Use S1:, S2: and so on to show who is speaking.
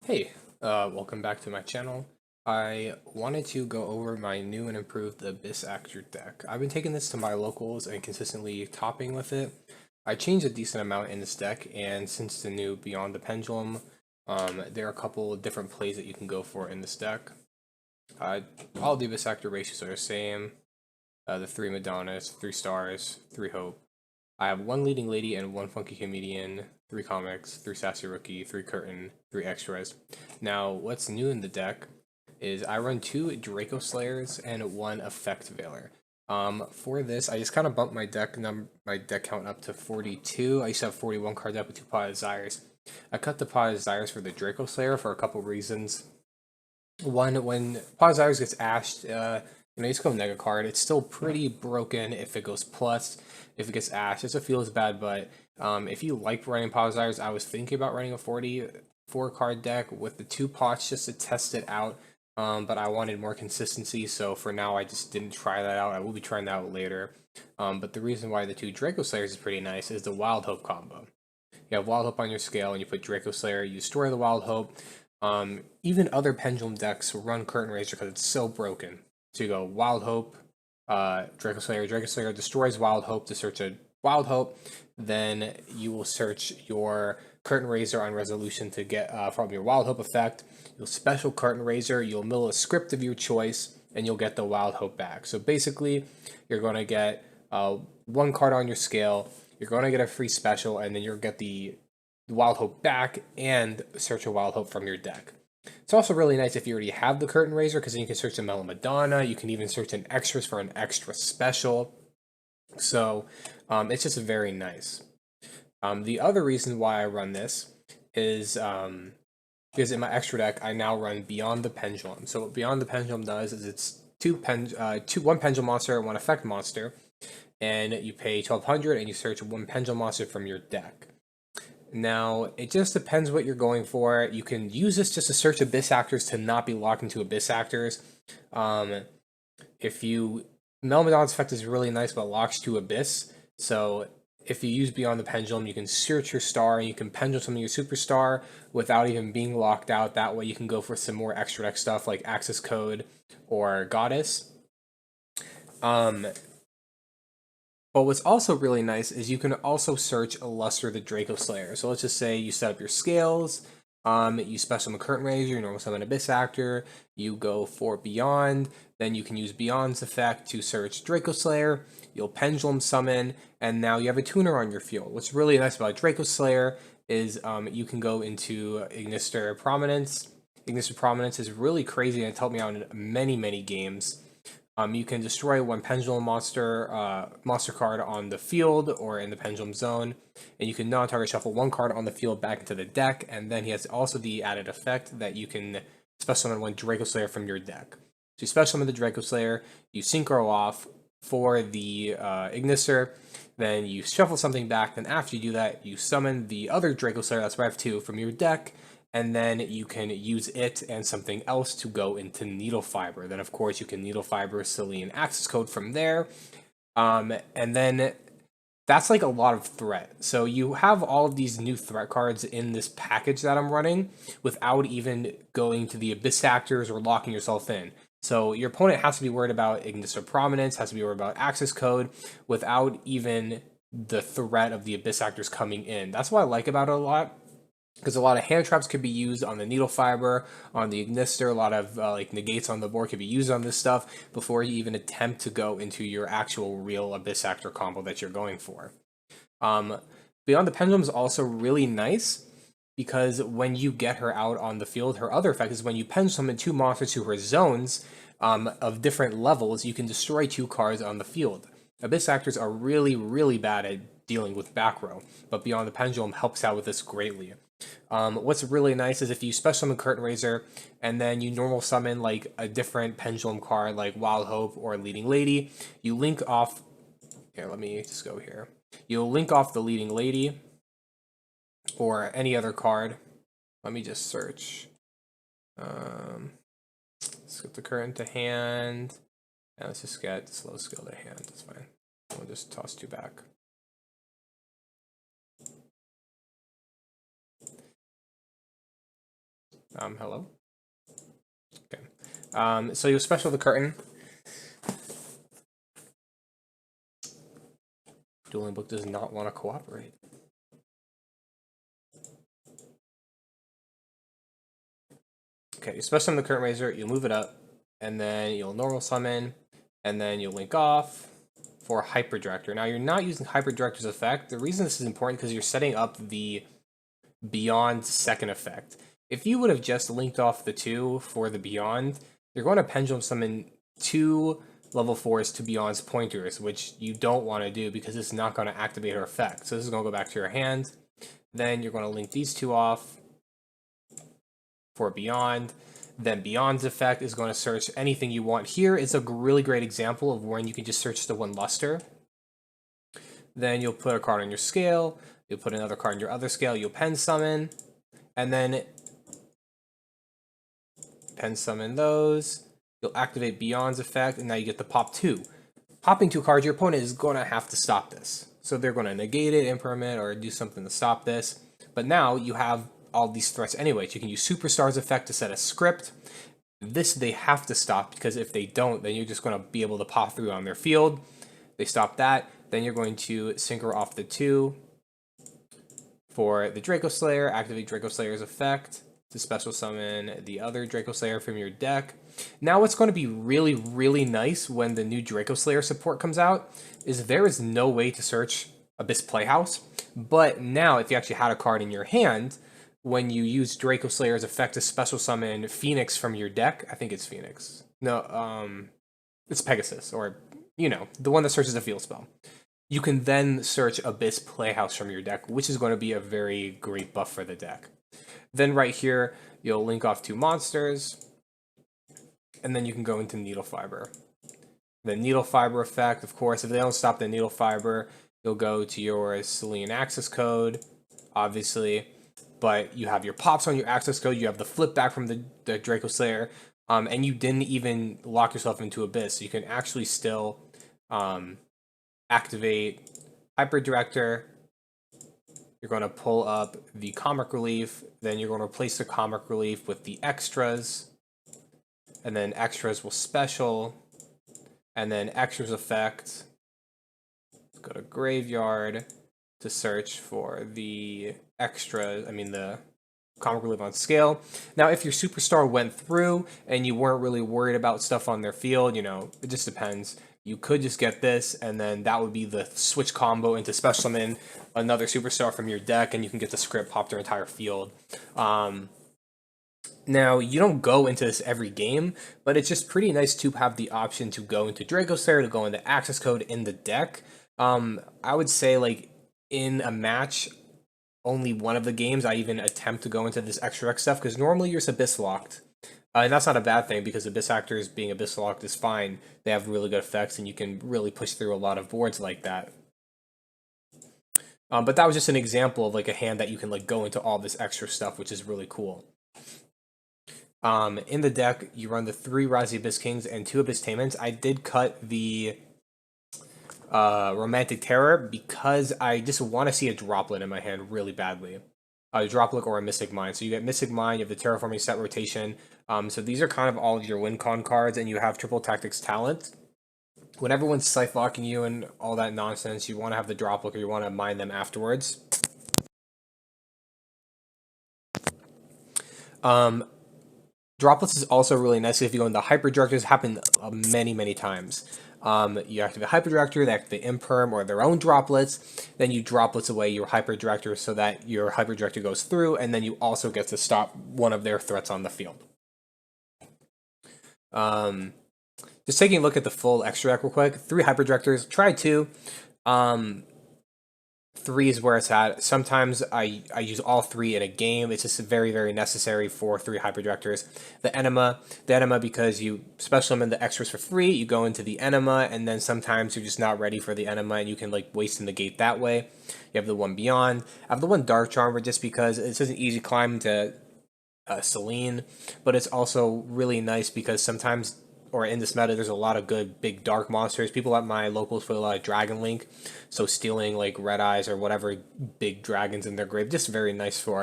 S1: Hey, welcome back to my channel. I wanted to go over my new and improved Abyss Actor deck. I've been taking this to my locals and consistently topping with it. I changed a decent amount in this deck, and since the new Beyond the Pendulum, there are a couple of different plays that you can go for in this deck. All the Abyss Actor ratios are the same. The 3 Madonnas, 3 Stars, 3 Hope. I have 1 Leading Lady and 1 Funky Comedian, 3 Comics, 3 Sassy Rookie, 3 Curtain, 3 Extras. Now, what's new in the deck is I run 2 Draco Slayers and 1 Effect Veiler. For this, I just kind of bumped my deck count up to 42. I used to have 41 cards up with 2 Pot of Desires. I cut the Pot of Desires for the Draco Slayer for a couple reasons. One, when Pot of Desires gets ashed, you just go Nega card. It's still pretty broken if it goes plus. If it gets ashed, it feels bad, but if you like running Pot of Desires, I was thinking about running a 44 card deck with the 2 pots just to test it out. But I wanted more consistency, so for now I just didn't try that out. I will be trying that out later. But the reason why the 2 Draco Slayers is pretty nice is the Wild Hope combo. You have Wild Hope on your scale, and you put Draco Slayer, you destroy the Wild Hope. Even other Pendulum decks run Curtain Raiser because it's so broken. So you go Wild Hope, Draco Slayer destroys Wild Hope to search a Wild Hope. Then you will search your Curtain Raiser on Resolution to get from your Wild Hope effect. You'll special Curtain Raiser, you'll mill a script of your choice, and you'll get the Wild Hope back. So basically, you're going to get 1 card on your scale, you're going to get a free special, and then you'll get the Wild Hope back and search a Wild Hope from your deck. It's also really nice if you already have the Curtain Raiser, because then you can search a Mellow Madonna. You can even search an Extras for an extra special. So it's just very nice. The other reason why I run this is because in my extra deck, I now run Beyond the Pendulum. So what Beyond the Pendulum does is it's 1 Pendulum monster and 1 Effect monster. And you pay 1200 and you search 1 Pendulum monster from your deck. Now, it just depends what you're going for. You can use this just to search Abyss Actors to not be locked into Abyss Actors. If you... Melmadon's effect is really nice, but locks to Abyss. So, if you use Beyond the Pendulum, you can search your star, and you can pendulum some of your superstar without even being locked out. That way you can go for some more extra deck stuff like Access Code or Goddess. But what's also really nice is you can also search Luster the Draco Slayer. So let's just say you set up your scales, you special summon Curtain Raiser, you normal summon Abyss Actor, you go for Beyond, then you can use Beyond's effect to search Draco Slayer, you'll Pendulum summon, and now you have a tuner on your field. What's really nice about Draco Slayer is you can go into Ignister Prominence. Ignister Prominence is really crazy and it's helped me out in many, many games. You can destroy 1 Pendulum monster card on the field or in the Pendulum zone, and you can non-target shuffle 1 card on the field back into the deck, and then he has also the added effect that you can special summon 1 Draco Slayer from your deck. So you special summon the Draco Slayer, you synchro off for the Ignister, then you shuffle something back, then after you do that, you summon the other Draco Slayer, that's Rev 2, from your deck, and then you can use it and something else to go into Needle Fiber. Then, of course, you can Needle Fiber, Celine Access Code from there. And then that's like a lot of threat. So you have all of these new threat cards in this package that I'm running without even going to the Abyss Actors or locking yourself in. So your opponent has to be worried about Ignister Prominence, has to be worried about Access Code without even the threat of the Abyss Actors coming in. That's what I like about it a lot, because a lot of hand traps could be used on the Needle Fiber, on the Ignister. A lot of like negates on the board could be used on this stuff before you even attempt to go into your actual real Abyss Actor combo that you're going for. Beyond the Pendulum is also really nice because when you get her out on the field, her other effect is when you pendulum summon 2 monsters to her zones of different levels, you can destroy 2 cards on the field. Abyss Actors are really, really bad at dealing with backrow, but Beyond the Pendulum helps out with this greatly. What's really nice is if you special summon Curtain Raiser and then you normal summon like a different Pendulum card like Wild Hope or Leading Lady, you link off. Here, let me just go here. You'll link off the Leading Lady or any other card. Let me just search. Let's get the current to hand. And let's just get slow skill to hand. That's fine. We'll just toss 2 back. Hello. Okay. So you special the curtain. Dueling Book does not want to cooperate. Okay, you special summon the curtain raiser, you'll move it up, and then you'll normal summon, and then you'll link off for Hyper Director. Now you're not using Hyper Director's effect. The reason this is important because you're setting up the Beyond second effect. If you would have just linked off the 2 for the Beyond, you're going to Pendulum summon 2 level 4s to Beyond's pointers, which you don't want to do because it's not going to activate her effect. So this is going to go back to your hand. Then you're going to link these 2 off for Beyond. Then Beyond's effect is going to search anything you want. Here is a really great example of when you can just search the 1 luster. Then you'll put a card on your scale. You'll put another card in your other scale. You'll pen summon. And then pen summon those. You'll activate Beyond's effect. And now you get the pop 2. Popping 2 cards, your opponent is going to have to stop this. So they're going to negate it, impermanent, or do something to stop this. But now you have all these threats anyway. So you can use Superstar's effect to set a script. This they have to stop because if they don't, then you're just going to be able to pop through on their field. They stop that. Then you're going to synchro off the 2. For the Draco Slayer, activate Draco Slayer's effect to special summon the other Draco Slayer from your deck. Now what's going to be really, really nice when the new Draco Slayer support comes out is there is no way to search Abyss Playhouse, but now if you actually had a card in your hand, when you use Draco Slayer's effect to special summon Phoenix from your deck, I think it's Phoenix. No, it's Pegasus, or, you know, the one that searches a field spell. You can then search Abyss Playhouse from your deck, which is going to be a very great buff for the deck. Then right here, you'll link off 2 monsters, and then you can go into Needle Fiber. The Needle Fiber effect, of course, if they don't stop the Needle Fiber, you'll go to your Selene access code, obviously, but you have your pops on your access code, you have the flip back from the Draco Slayer, and you didn't even lock yourself into Abyss, so you can actually still activate Hyper Director. You're going to pull up the Comic Relief, then you're going to replace the Comic Relief with the extras, and then extras will special, and then extras effect. Let's go to Graveyard to search for the extra, the Comic Relief on scale. Now, if your Superstar went through and you weren't really worried about stuff on their field, it just depends. You could just get this, and then that would be the switch combo into special summon another Superstar from your deck, and you can get the script pop their entire field. Now, you don't go into this every game, but it's just pretty nice to have the option to go into Draco Slayer, to go into access code in the deck. I would say, like, in a match, only one of the games I even attempt to go into this extra X stuff, because normally you're Abyss locked. And that's not a bad thing, because Abyss Actors being Abyss locked is fine. They have really good effects, and you can really push through a lot of boards like that. But that was just an example of like a hand that you can like go into all this extra stuff, which is really cool. In the deck, you run the 3 Rise of the Abyss Kings and 2 Abyss Tainments. I did cut the Romantic Terror because I just want to see a droplet in my hand really badly. A droplet or a Mystic Mind. So you get Mystic Mind, you have the Terraforming Set Rotation. So these are kind of all of your win con cards, and you have Triple Tactics Talent. When everyone's scythe locking you and all that nonsense, you want to have the droplet or you want to mine them afterwards. Droplets is also really nice if you go into Hyper Directors. Happen many, many times. You activate Hyper Director, they activate Imperm or their own droplets. Then you droplets away your Hyper Director so that your Hyper Director goes through, and then you also get to stop one of their threats on the field. Just taking a look at the full extra deck real quick. 3 Hyper Directors, try 2. 3 is where it's at. Sometimes I use all 3 in a game. It's just very, very necessary for 3 Hyper Directors. The Enema because you special summon the extras for free, you go into the Enema, and then sometimes you're just not ready for the Enema, and you can like waste and negate that way. You have the 1 Beyond. I have the 1 Dark Charmer just because it's just an easy climb to Selene, but it's also really nice because sometimes, or in this meta, there's a lot of good big dark monsters. People at my locals play a lot of Dragon Link, so stealing like Red Eyes or whatever big dragons in their grave, just very nice for